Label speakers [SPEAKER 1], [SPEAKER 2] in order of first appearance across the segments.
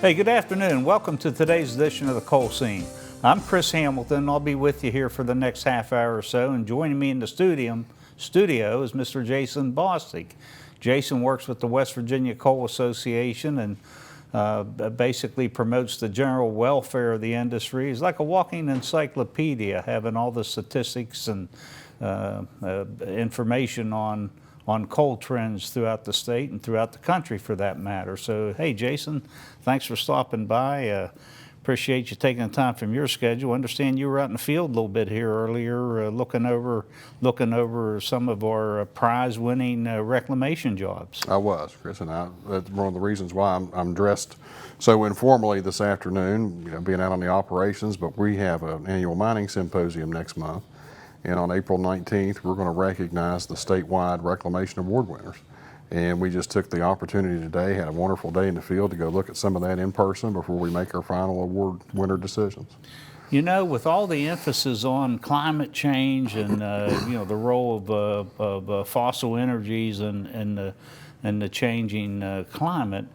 [SPEAKER 1] Hey, good afternoon. Welcome to today's edition of the Coal Scene. I'm Chris Hamilton. I'll be with you here for the next half hour or so, and joining me in the studio is Mr. Jason Bostic. Jason works with the West Virginia Coal Association and basically promotes the general welfare of the industry. He's like a walking encyclopedia, having all the statistics and information on coal trends throughout the state and throughout the country for that matter. So, hey, Jason, thanks for stopping by. Appreciate you taking the time from your schedule. Understand you were out in the field a little bit here earlier, looking over some of our prize-winning reclamation jobs.
[SPEAKER 2] I was, Chris, and that's one of the reasons why I'm dressed so informally this afternoon, being out on the operations, but we have an annual mining symposium next month. And on April 19th, we're going to recognize the statewide Reclamation Award winners. And we just took the opportunity today, had a wonderful day in the field to go look at some of that in person before we make our final award winner decisions.
[SPEAKER 1] You know, with all the emphasis on climate change and the role of fossil energies and the changing climate,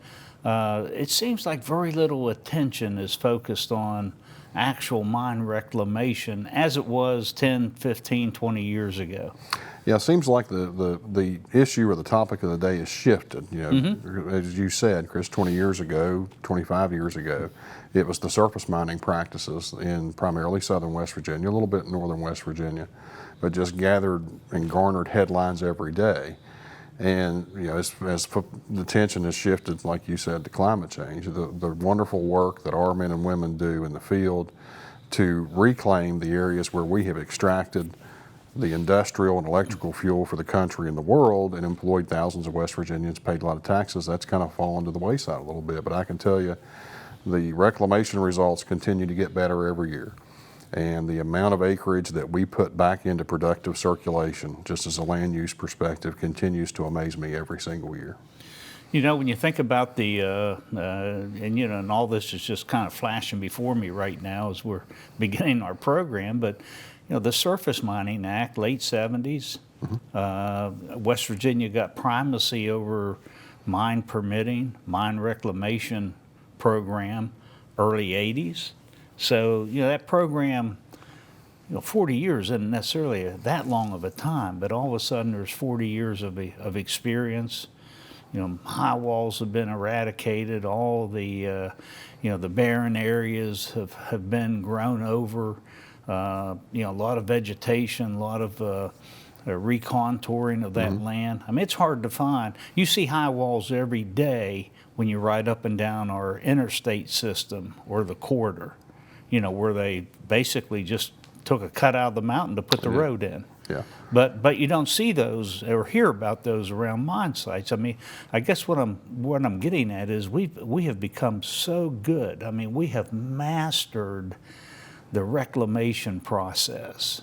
[SPEAKER 1] it seems like very little attention is focused on actual mine reclamation as it was 10, 15, 20 years ago.
[SPEAKER 2] Yeah, it seems like the issue or the topic of the day has shifted. As you said, Chris, 20 years ago, 25 years ago, it was the surface mining practices in primarily southern West Virginia, a little bit in northern West Virginia, but just gathered and garnered headlines every day. And as the attention has shifted, like you said, to climate change, the wonderful work that our men and women do in the field to reclaim the areas where we have extracted the industrial and electrical fuel for the country and the world and employed thousands of West Virginians, paid a lot of taxes, that's kind of fallen to the wayside a little bit. But I can tell you the reclamation results continue to get better every year. And the amount of acreage that we put back into productive circulation, just as a land use perspective, continues to amaze me every single year.
[SPEAKER 1] You know, when you think about and all this is just kind of flashing before me right now as we're beginning our program, but the Surface Mining Act, late 70s, West Virginia got primacy over mine permitting, mine reclamation program, early 80s. So, that program, 40 years isn't necessarily that long of a time, but all of a sudden there's 40 years of experience. High walls have been eradicated, all the, the barren areas have been grown over, a lot of vegetation, a lot of recontouring of that land. I mean, it's hard to find. You see high walls every day when you ride up and down our interstate system or the corridor. Where they basically just took a cut out of the mountain to put the road in.
[SPEAKER 2] Yeah.
[SPEAKER 1] But you don't see those or hear about those around mine sites. I mean, I guess what I'm getting at is we have become so good. I mean, we have mastered the reclamation process.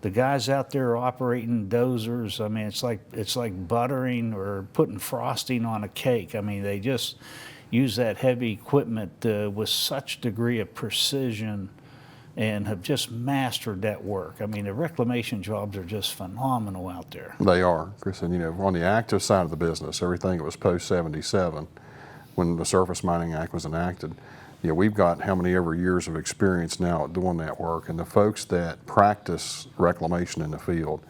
[SPEAKER 1] The guys out there operating dozers, I mean, it's like buttering or putting frosting on a cake. I mean, they just use that heavy equipment with such degree of precision and have just mastered that work. I mean, the reclamation jobs are just phenomenal out there.
[SPEAKER 2] They are, Chris, and on the active side of the business, everything that was post-77, when the Surface Mining Act was enacted, we've got how many ever years of experience now at doing that work, and the folks that practice reclamation in the field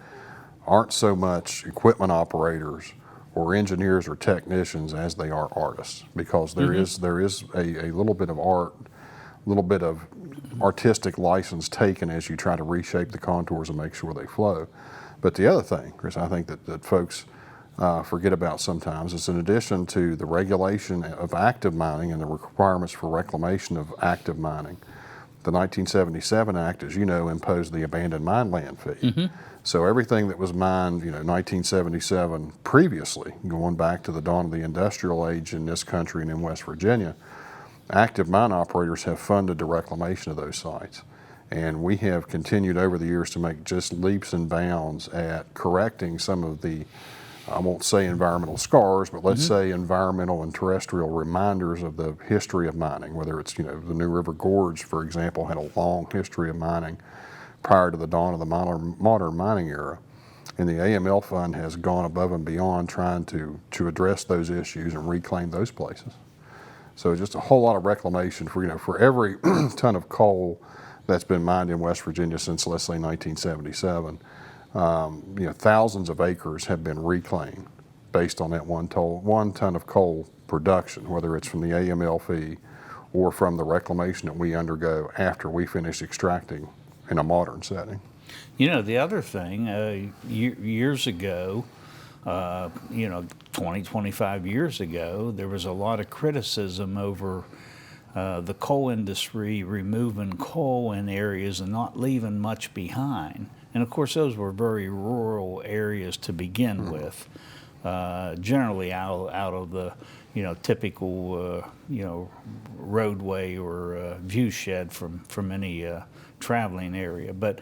[SPEAKER 2] aren't so much equipment operators or engineers or technicians as they are artists, because there is a little bit of art, a little bit of artistic license taken as you try to reshape the contours and make sure they flow. But the other thing, Chris, I think that folks forget about sometimes is, in addition to the regulation of active mining and the requirements for reclamation of active mining, the 1977 Act, as you know, imposed the abandoned mine land fee. So everything that was mined, 1977 previously, going back to the dawn of the industrial age in this country and in West Virginia, active mine operators have funded the reclamation of those sites. And we have continued over the years to make just leaps and bounds at correcting some of the, I won't say environmental scars, but let's say environmental and terrestrial reminders of the history of mining, whether it's, the New River Gorge, for example, had a long history of mining prior to the dawn of the modern mining era. And the AML Fund has gone above and beyond trying to address those issues and reclaim those places. So just a whole lot of reclamation for, for every ton of coal that's been mined in West Virginia since, let's say, 1977. Thousands of acres have been reclaimed based on that one ton of coal production, whether it's from the AMLP or from the reclamation that we undergo after we finish extracting in a modern setting.
[SPEAKER 1] The other thing, years ago, 20, 25 years ago, there was a lot of criticism over the coal industry removing coal in areas and not leaving much behind. And of course, those were very rural areas to begin with, generally out of the typical roadway or view shed from any traveling area. But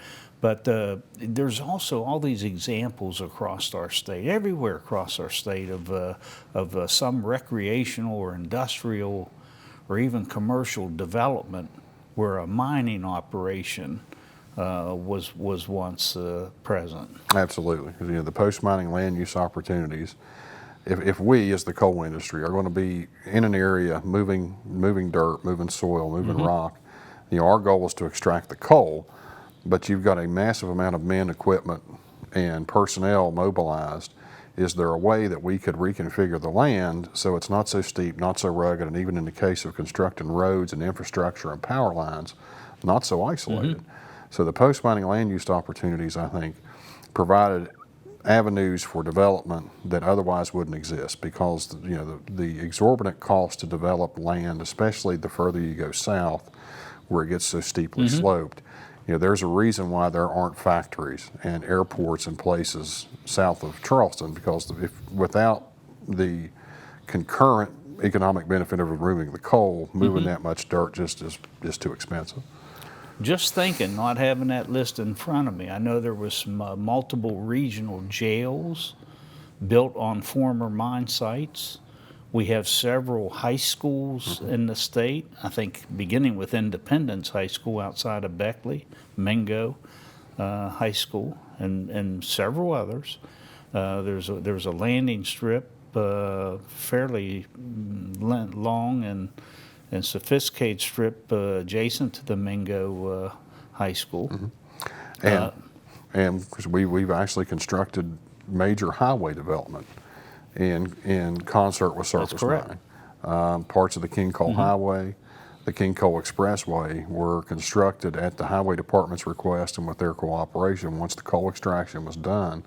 [SPEAKER 1] there's also all these examples across our state, everywhere across our state, of some recreational or industrial or even commercial development where a mining operation was once present.
[SPEAKER 2] Absolutely. The post-mining land use opportunities, if we as the coal industry are going to be in an area moving dirt, moving soil, moving rock, our goal is to extract the coal, but you've got a massive amount of men, equipment, and personnel mobilized. Is there a way that we could reconfigure the land so it's not so steep, not so rugged, and even in the case of constructing roads and infrastructure and power lines, not so isolated? So the post-mining land use opportunities, I think, provided avenues for development that otherwise wouldn't exist, because the exorbitant cost to develop land, especially the further you go south where it gets so steeply sloped, there's a reason why there aren't factories and airports in places south of Charleston, because without the concurrent economic benefit of removing the coal, moving that much dirt just is too expensive.
[SPEAKER 1] Just thinking, not having that list in front of me, I know there was multiple regional jails built on former mine sites. We have several high schools in the state, I think beginning with Independence High School outside of Beckley, Mingo High School, and several others. There's a landing strip, fairly long and sophisticated strip adjacent to the Mingo High School.
[SPEAKER 2] And we've actually constructed major highway development in concert with surface mining. Parts of the King Coal Highway, the King Coal Expressway were constructed at the Highway Department's request and with their cooperation. Once the coal extraction was done,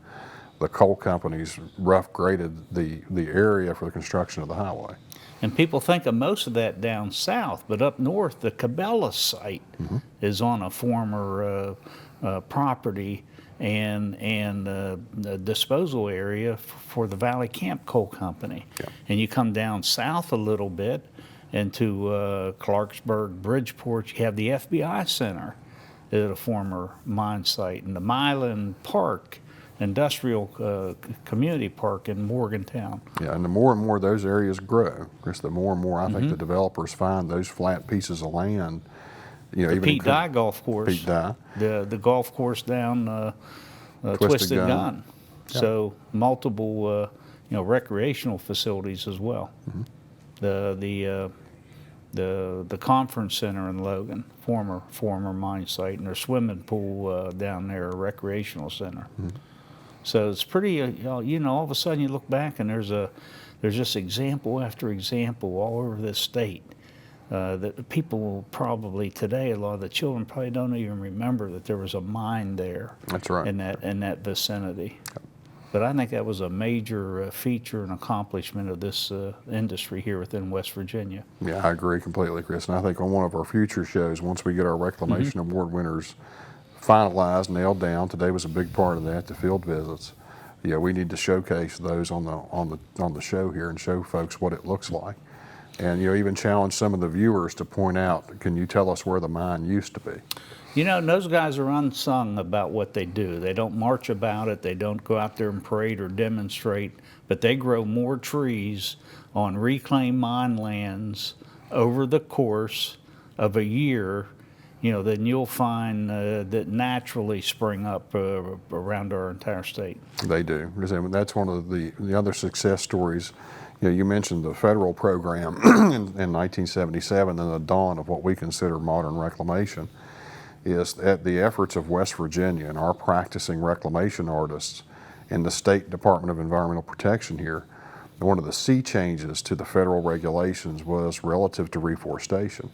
[SPEAKER 2] the coal companies rough graded the area for the construction of the highway.
[SPEAKER 1] And people think of most of that down south, but up north, the Cabela site is on a former property and the disposal area for the Valley Camp Coal Company.
[SPEAKER 2] Yeah.
[SPEAKER 1] And you come down south a little bit into Clarksburg, Bridgeport, you have the FBI Center at a former mine site, and the Milan Park Industrial Community Park in Morgantown.
[SPEAKER 2] Yeah, and the more and more those areas grow, Chris, the more and more I think the developers find those flat pieces of land.
[SPEAKER 1] The
[SPEAKER 2] even
[SPEAKER 1] Pete Dye Golf Course.
[SPEAKER 2] Pete Dye.
[SPEAKER 1] The golf course down Twisted Gun.
[SPEAKER 2] Yeah.
[SPEAKER 1] So multiple recreational facilities as well. The conference center in Logan, former mine site, and their swimming pool down there, a recreational center. So it's pretty, all of a sudden you look back and there's just example after example all over this state that people probably today, a lot of the children probably don't even remember that there was a mine there.
[SPEAKER 2] That's right.
[SPEAKER 1] In that vicinity. But I think that was a major feature and accomplishment of this industry here within West Virginia.
[SPEAKER 2] Yeah, I agree completely, Chris. And I think on one of our future shows, once we get our Reclamation Award winners finalized, nailed down, today was a big part of that, the field visits. Yeah, we need to showcase those on the show here and show folks what it looks like. And even challenge some of the viewers to point out, can you tell us where the mine used to be?
[SPEAKER 1] Those guys are unsung about what they do. They don't march about it. They don't go out there and parade or demonstrate, but they grow more trees on reclaimed mine lands over the course of a year, than you'll find that naturally spring up around our entire state.
[SPEAKER 2] They do. That's one of the other success stories. You mentioned the federal program in 1977 and the dawn of what we consider modern reclamation is at the efforts of West Virginia and our practicing reclamation artists in the State Department of Environmental Protection here. One of the sea changes to the federal regulations was relative to reforestation.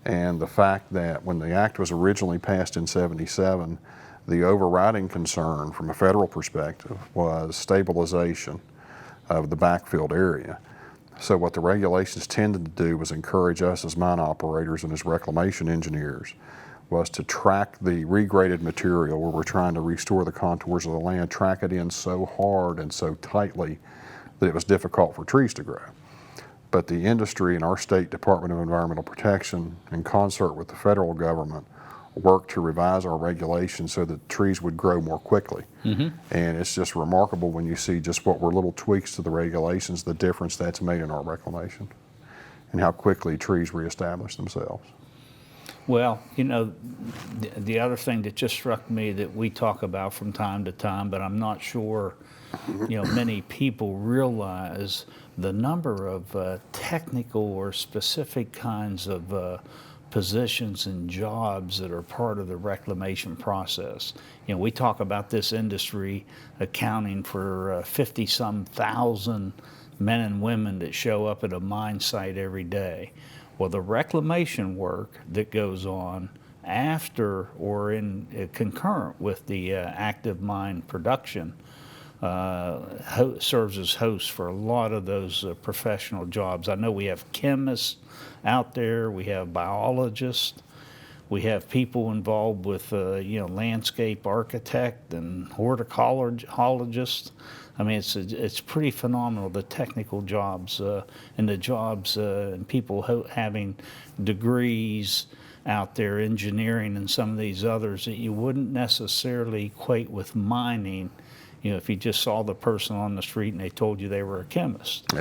[SPEAKER 2] And the fact that when the act was originally passed in '77, the overriding concern from a federal perspective was stabilization of the backfilled area. So what the regulations tended to do was encourage us as mine operators and as reclamation engineers was to track the regraded material where we're trying to restore the contours of the land, track it in so hard and so tightly that it was difficult for trees to grow. But the industry and our State Department of Environmental Protection, in concert with the federal government, worked to revise our regulations so that trees would grow more quickly. And it's just remarkable when you see just what were little tweaks to the regulations, the difference that's made in our reclamation and how quickly trees reestablish themselves.
[SPEAKER 1] Well, the other thing that just struck me that we talk about from time to time, but I'm not sure, many people realize the number of technical or specific kinds of positions and jobs that are part of the reclamation process. We talk about this industry accounting for 50-some thousand men and women that show up at a mine site every day. Well, the reclamation work that goes on after or in concurrent with the active mine production serves as hosts for a lot of those professional jobs. I know we have chemists out there, we have biologists, we have people involved with landscape architect and horticulturalists. I mean, it's pretty phenomenal, the technical jobs and the jobs and people having degrees out there, engineering and some of these others that you wouldn't necessarily equate with mining. If you just saw the person on the street and they told you they were a chemist.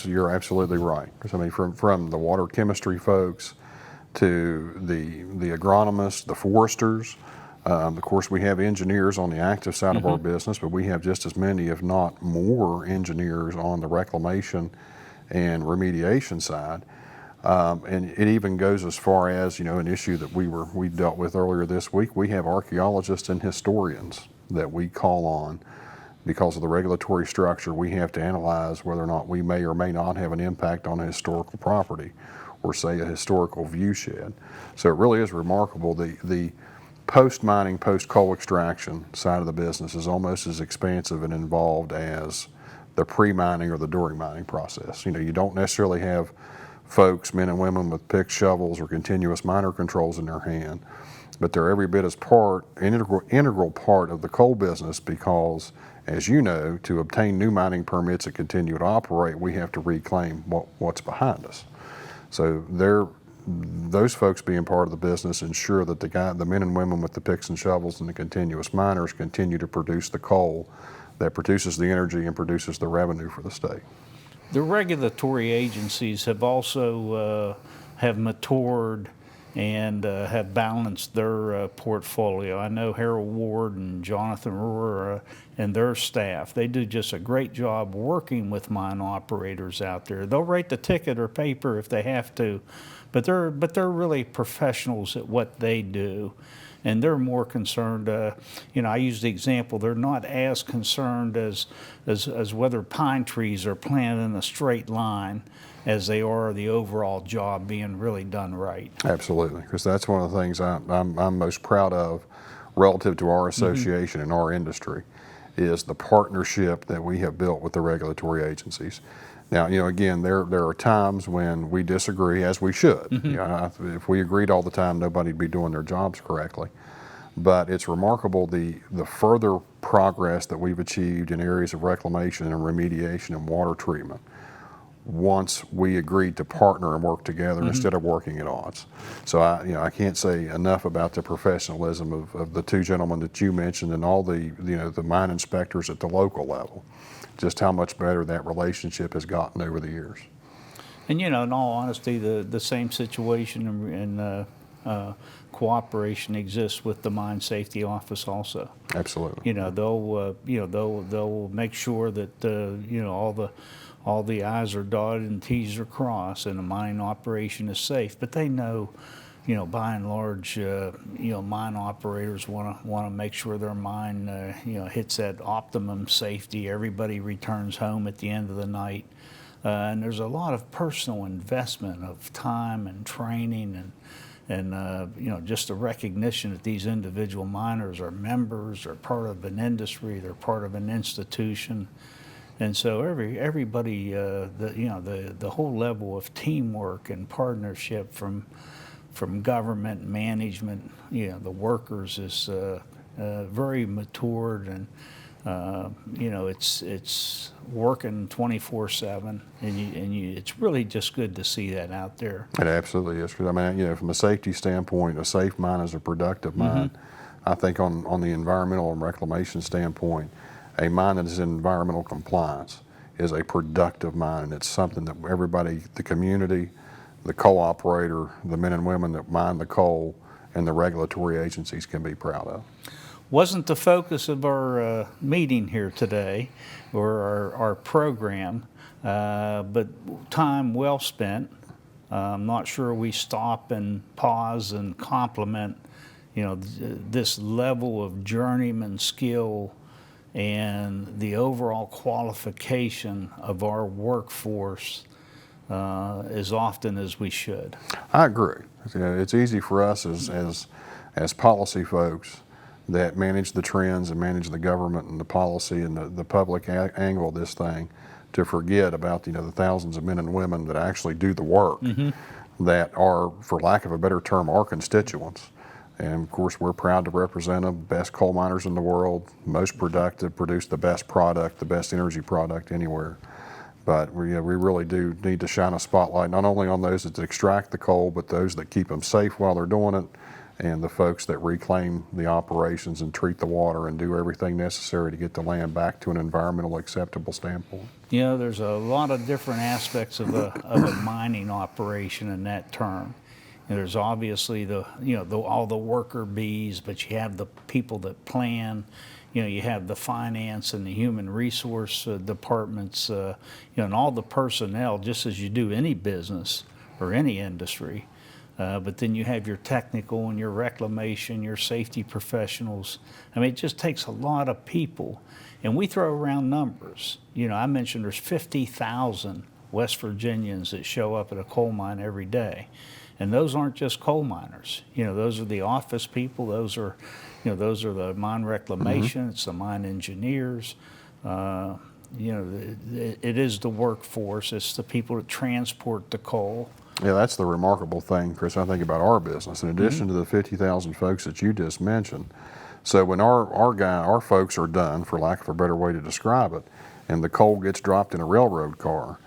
[SPEAKER 2] You're absolutely right. I mean, from the water chemistry folks to the agronomists, the foresters. Of course, we have engineers on the active side of our business, but we have just as many, if not more, engineers on the reclamation and remediation side. And it even goes as far as, an issue that we dealt with earlier this week. We have archaeologists and historians that we call on because of the regulatory structure. We have to analyze whether or not we may or may not have an impact on a historical property or, say, a historical viewshed. So it really is remarkable. The post-mining, post-coal extraction side of the business is almost as expansive and involved as the pre-mining or the during mining process. You don't necessarily have folks, men and women with picks, shovels, or continuous miner controls in their hand, but they're every bit as integral part of the coal business because, as you know, to obtain new mining permits and continue to operate, we have to reclaim what's behind us. So those folks being part of the business ensure that the men and women with the picks and shovels and the continuous miners continue to produce the coal that produces the energy and produces the revenue for the state.
[SPEAKER 1] The regulatory agencies have also have matured and have balanced their portfolio. I know Harold Ward and Jonathan Rohr and their staff, they do just a great job working with mine operators out there. They'll write the ticket or paper if they have to, but they're really professionals at what they do. And they're more concerned, I use the example, they're not as concerned as whether pine trees are planted in a straight line as they are the overall job being really done right.
[SPEAKER 2] Absolutely, because that's one of the things I'm most proud of relative to our association and our industry is the partnership that we have built with the regulatory agencies. Now, again, there are times when we disagree, as we should. If we agreed all the time, nobody'd be doing their jobs correctly. But it's remarkable the further progress that we've achieved in areas of reclamation and remediation and water treatment once we agreed to partner and work together instead of working at odds. So I can't say enough about the professionalism of the two gentlemen that you mentioned and all the mine inspectors at the local level. Just how much better that relationship has gotten over the years.
[SPEAKER 1] And in all honesty, the same situation in cooperation exists with the Mine Safety Office also.
[SPEAKER 2] Absolutely.
[SPEAKER 1] You know, they'll make sure that you know, all the I's are dotted and T's are crossed, and the mining operation is safe. But they know, you know, by and large, you know, mine operators want to make sure their mine, you know, hits that optimum safety. Everybody returns home at the end of the night, and there's a lot of personal investment of time and training and you know, just a recognition that these individual miners are members, are part of an industry, they're part of an institution. And so everybody, you know, the whole level of teamwork and partnership from government management, you know, the workers is very matured, and you know, it's working 24/7, and it's really just good to see that out there.
[SPEAKER 2] It absolutely is. 'Cause I mean, you know, from a safety standpoint, a safe mine is a productive mine. I think on the environmental and reclamation standpoint, a mine that is in environmental compliance is a productive mine, and it's something that everybody, the community, the coal operator, the men and women that mine the coal, and the regulatory agencies can be proud of.
[SPEAKER 1] Wasn't the focus of our meeting here today, or our program, but time well spent. I'm not sure we stop and pause and compliment, you know, this level of journeyman skill and the overall qualification of our workforce as often as we should.
[SPEAKER 2] I agree. You know, it's easy for us as policy folks that manage the trends and manage the government and the policy and the public angle of this thing to forget about, you know, the thousands of men and women that actually do the work that are, for lack of a better term, our constituents. And of course, we're proud to represent them, best coal miners in the world, most productive, produce the best product, the best energy product anywhere. But we really do need to shine a spotlight not only on those that extract the coal, but those that keep them safe while they're doing it, and the folks that reclaim the operations and treat the water and do everything necessary to get the land back to an environmental acceptable standpoint.
[SPEAKER 1] You know, there's a lot of different aspects of a mining operation in that term. And there's obviously all the worker bees, but you have the people that plan. You know, you have the finance and the human resource departments, you know, and all the personnel, just as you do any business or any industry. But then you have your technical and your reclamation, your safety professionals. I mean, it just takes a lot of people. And we throw around numbers. You know, I mentioned there's 50,000 West Virginians that show up at a coal mine every day. And those aren't just coal miners. You know, those are the office people. Those are the mine reclamation. It's the mine engineers. You know, it is the workforce. It's the people that transport the coal.
[SPEAKER 2] Yeah, that's the remarkable thing, Chris, I think about our business, in addition to the 50,000 folks that you just mentioned. So when our folks are done, for lack of a better way to describe it, and the coal gets dropped in a railroad car,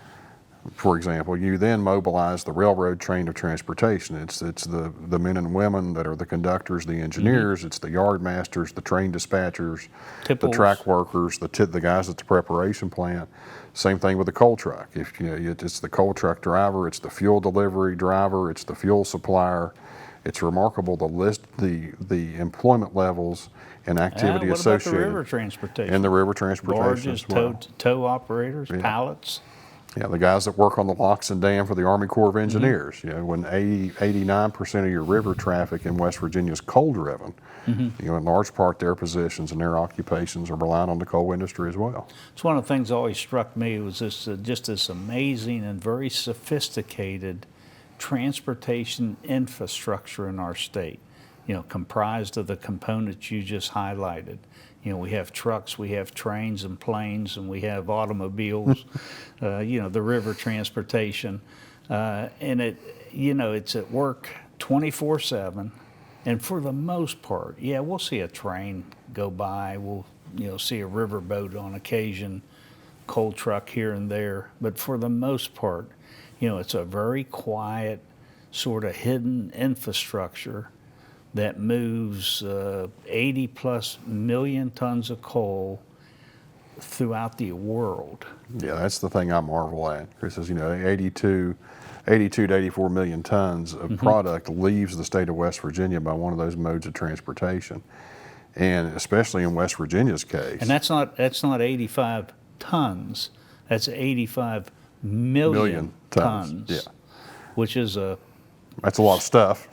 [SPEAKER 2] for example, you then mobilize the railroad train of transportation. It's the men and women that are the conductors, the engineers, it's the yard masters, the train dispatchers, the track workers, the guys at the preparation plant. Same thing with the coal truck. If you know, it's the coal truck driver, it's the fuel delivery driver, it's the fuel supplier. It's remarkable the employment levels and activity associated.
[SPEAKER 1] What about the river transportation?
[SPEAKER 2] And the river transportation
[SPEAKER 1] Barges,
[SPEAKER 2] as well.
[SPEAKER 1] tow operators, pallets.
[SPEAKER 2] Yeah, the guys that work on the locks and dam for the Army Corps of Engineers. You know, when 89% of your river traffic in West Virginia is coal driven, you know, in large part their positions and their occupations are relying on the coal industry as well.
[SPEAKER 1] It's one of the things that always struck me was this just this amazing and very sophisticated transportation infrastructure in our state, you know, comprised of the components you just highlighted. You know, we have trucks, we have trains and planes, and we have automobiles, you know, the river transportation. And it's at work 24/7. And for the most part, yeah, we'll see a train go by, we'll, you know, see a riverboat on occasion, coal truck here and there. But for the most part, you know, it's a very quiet, sort of hidden infrastructure that moves 80+ million tons of coal throughout the world.
[SPEAKER 2] Yeah, that's the thing I marvel at. Chris says, 82 to 84 million tons of product leaves the state of West Virginia by one of those modes of transportation. And especially in West Virginia's case.
[SPEAKER 1] And that's not 85 tons. That's 85 million
[SPEAKER 2] Million tons,
[SPEAKER 1] tons,
[SPEAKER 2] yeah.
[SPEAKER 1] which is
[SPEAKER 2] That's a lot of stuff.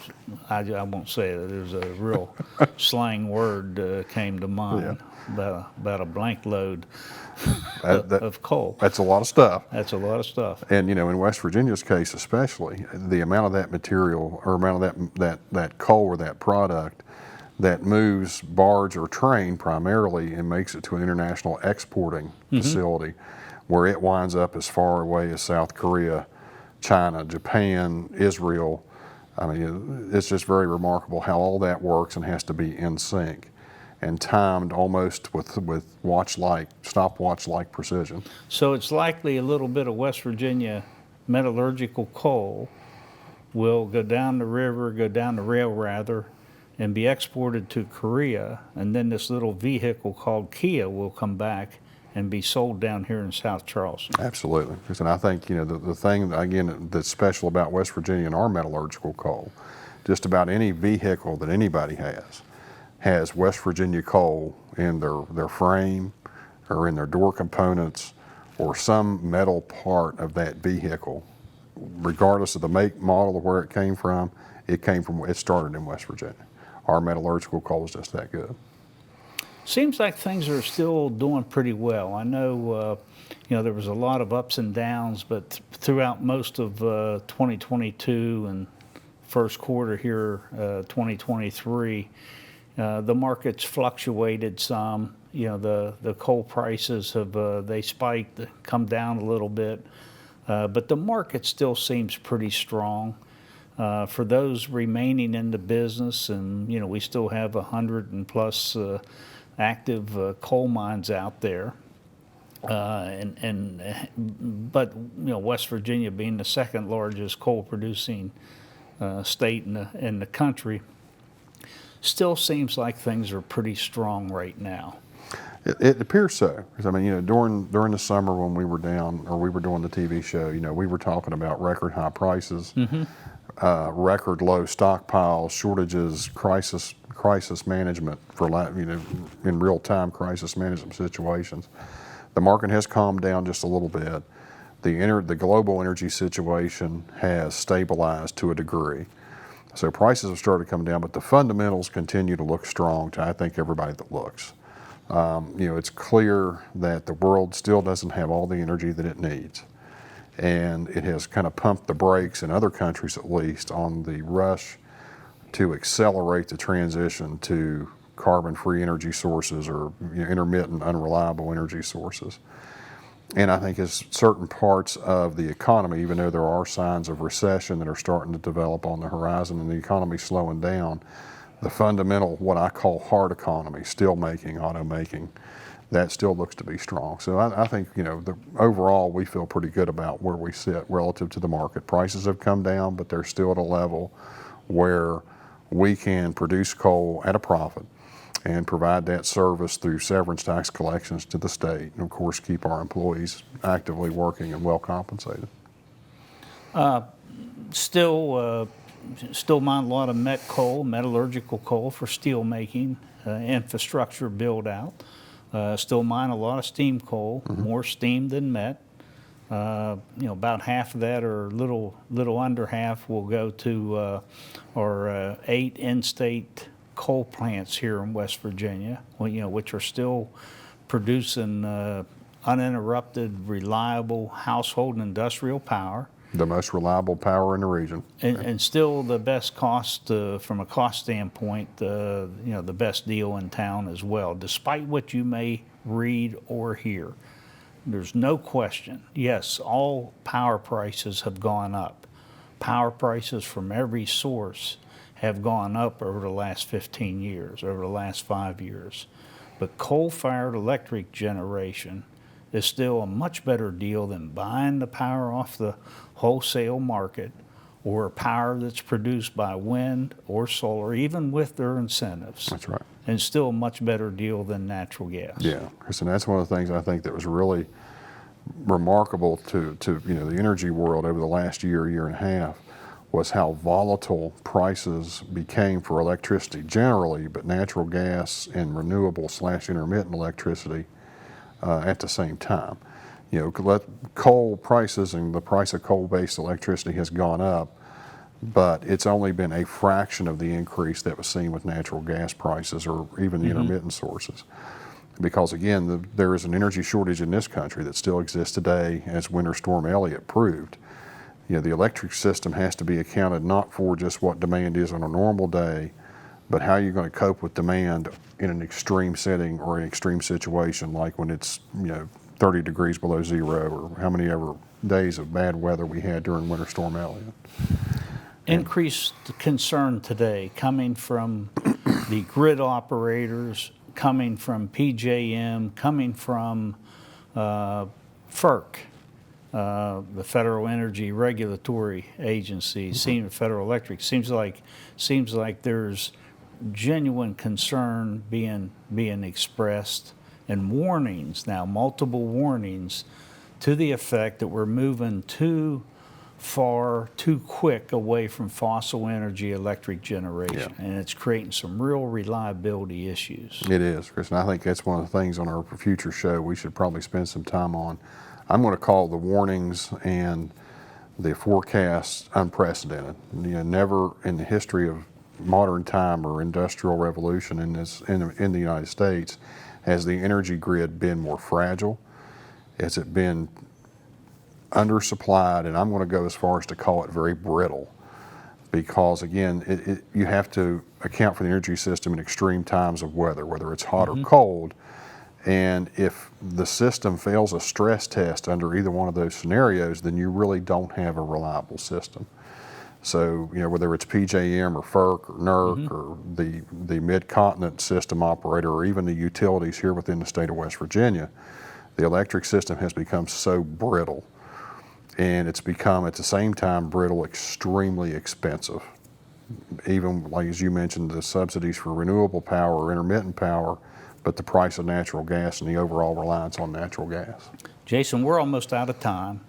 [SPEAKER 1] I won't say that. There's a real slang word came to mind about a blank load of coal.
[SPEAKER 2] That's a lot of stuff.
[SPEAKER 1] That's a lot of stuff.
[SPEAKER 2] And in West Virginia's case especially, the amount of that material or amount of that coal or that product that moves barge or train primarily and makes it to an international exporting facility where it winds up as far away as South Korea, China, Japan, Israel. I mean, it's just very remarkable how all that works and has to be in sync and timed almost with stopwatch-like precision.
[SPEAKER 1] So it's likely a little bit of West Virginia metallurgical coal will go down the rail rather, and be exported to Korea, and then this little vehicle called Kia will come back and be sold down here in South Charleston.
[SPEAKER 2] Absolutely. And I think, the thing, again, that's special about West Virginia and our metallurgical coal, just about any vehicle that anybody has West Virginia coal in their frame or in their door components or some metal part of that vehicle, regardless of the make, model, or where it came from, it started in West Virginia. Our metallurgical coal is just that good.
[SPEAKER 1] Seems like things are still doing pretty well. I know, there was a lot of ups and downs, but throughout most of 2022 and first quarter here, 2023, the market's fluctuated some. The coal prices have they spiked, come down a little bit, but the market still seems pretty strong. For those remaining in the business, and we still have 100 and plus active coal mines out there, but West Virginia being the second largest coal producing state in the country, still seems like things are pretty strong right now.
[SPEAKER 2] It appears so. Because during the summer when we were down, or we were doing the TV show, we were talking about record high prices. Record low stockpiles, shortages, crisis management in real time crisis management situations. The market has calmed down just a little bit. The global energy situation has stabilized to a degree. So prices have started to come down, but the fundamentals continue to look strong to, I think, everybody that looks. It's clear that the world still doesn't have all the energy that it needs. And it has kind of pumped the brakes, in other countries at least, on the rush to accelerate the transition to carbon-free energy sources or intermittent, unreliable energy sources. And I think as certain parts of the economy, even though there are signs of recession that are starting to develop on the horizon and the economy slowing down, the fundamental, what I call hard economy, steel making, auto making, that still looks to be strong. So I think, overall we feel pretty good about where we sit relative to the market. Prices have come down, but they're still at a level where we can produce coal at a profit and provide that service through severance tax collections to the state, and of course keep our employees actively working and well compensated.
[SPEAKER 1] Still mine a lot of met coal, metallurgical coal for steel making, infrastructure build out. Still mine a lot of steam coal, more steam than met. About half of that, or little under half, will go to our 8 in-state coal plants here in West Virginia, which are still producing uninterrupted, reliable household and industrial power.
[SPEAKER 2] The most reliable power in the region.
[SPEAKER 1] And still the best cost, from a cost standpoint, the best deal in town as well, despite what you may read or hear. There's no question. Yes, all power prices have gone up. Power prices from every source have gone up over the last 15 years, over the last 5 years. But coal-fired electric generation is still a much better deal than buying the power off the wholesale market or power that's produced by wind or solar, even with their incentives.
[SPEAKER 2] That's right.
[SPEAKER 1] And it's still a much better deal than natural gas.
[SPEAKER 2] Yeah, Chris, and that's one of the things I think that was really remarkable to the energy world over the last year and a half, was how volatile prices became for electricity generally, but natural gas and renewable/intermittent electricity at the same time. Coal prices and the price of coal-based electricity has gone up, but it's only been a fraction of the increase that was seen with natural gas prices or even the intermittent sources. Because again, there is an energy shortage in this country that still exists today, as Winter Storm Elliott proved. The electric system has to be accounted not for just what demand is on a normal day, but how you're going to cope with demand in an extreme setting or an extreme situation, like when it's 30 degrees below zero, or how many ever days of bad weather we had during Winter Storm Elliott.
[SPEAKER 1] Increased concern today coming from the grid operators, coming from PJM, coming from FERC, the Federal Energy Regulatory Agency, Federal Electric. Seems like there's genuine concern being expressed, and warnings now, multiple warnings to the effect that we're moving too far, too quick away from fossil energy electric generation, and it's creating some real reliability issues.
[SPEAKER 2] It is, Chris, and I think that's one of the things on our future show we should probably spend some time on. I'm going to call the warnings and the forecasts unprecedented. Never in the history of modern time or industrial revolution in the United States has the energy grid been more fragile. Has it been undersupplied? And I'm going to go as far as to call it very brittle, because again, you have to account for the energy system in extreme times of weather, whether it's hot or cold. And if the system fails a stress test under either one of those scenarios, then you really don't have a reliable system. So, whether it's PJM or FERC or NERC or the mid-continent system operator, or even the utilities here within the state of West Virginia, the electric system has become so brittle, and it's become at the same time brittle, extremely expensive. Even like as you mentioned, the subsidies for renewable power or intermittent power, but the price of natural gas and the overall reliance on natural gas.
[SPEAKER 1] Jason, we're almost out of time.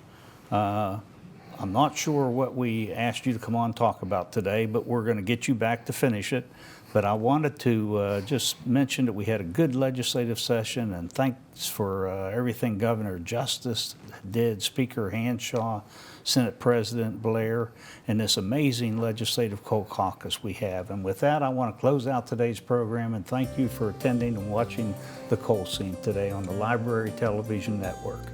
[SPEAKER 1] I'm not sure what we asked you to come on and talk about today, but we're going to get you back to finish it. But I wanted to just mention that we had a good legislative session, and thanks for everything Governor Justice did, Speaker Hanshaw, Senate President Blair, and this amazing legislative coal caucus we have. And with that, I want to close out today's program and thank you for attending and watching the Coal Scene today on the Library Television Network.